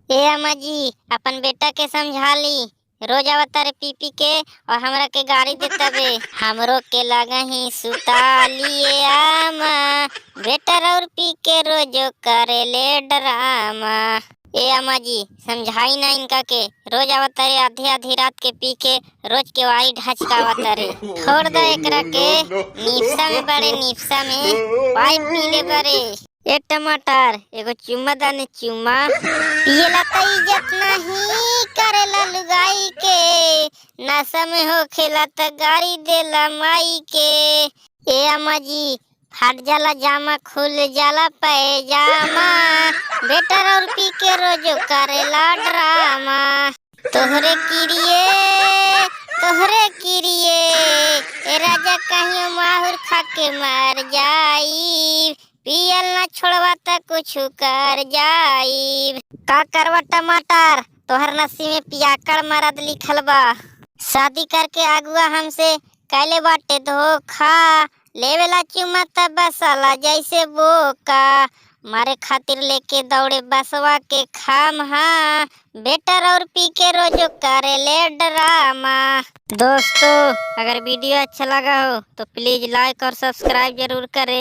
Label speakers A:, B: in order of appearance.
A: ए अम्मा जी, अपन बेटा के समझा ली। रोज आवता रे पी पी के और हमरा के गाड़ी देता बे। हमरो के लगा ही सुता लिए आमा, बेटा और पी के रोजो करे ले ड्रामा। ए अम्मा जी, समझाई ना इनका के। रोज आवता रे आधी आधी रात के पी के, रोज के वाई ढचकावता रे। छोड़ दो एकरा के, निफ्सा में बड़े निफ्सा में पाइप पी ले बड़े। ए टमाटर, एगो चुम्मा दाने चुम्मा। पियला त इज्जत नहीं करेला लुगाई के, नशा में हो खेला त गाड़ी देला माई के। ए अम्मा जी, फट जाला जामा खुल जाला पैजामा, बेटा और पी के रोजो करेला ड्रामा। तोहरे किरिए तोहरे किरिए ए राजा कहियो माहुर खा के मर जाई, पियल ना छोड़वा त कुछ कर जाई। का करवा टमाटर, तोहर नसीब में पियाकड़ मरद लिखल बा। शादी करके अगुआ हमसे कैले बाटे धोखा, लेवेला चुमा त बसाला जैसे बोका। मारे खातिर लेके दौड़े बसवा के खाम, हाँ बेटर और पी के रोजो करे ले ड्रामा। दोस्तों, अगर वीडियो अच्छा लगा हो तो प्लीज लाइक और सब्सक्राइब जरूर करें।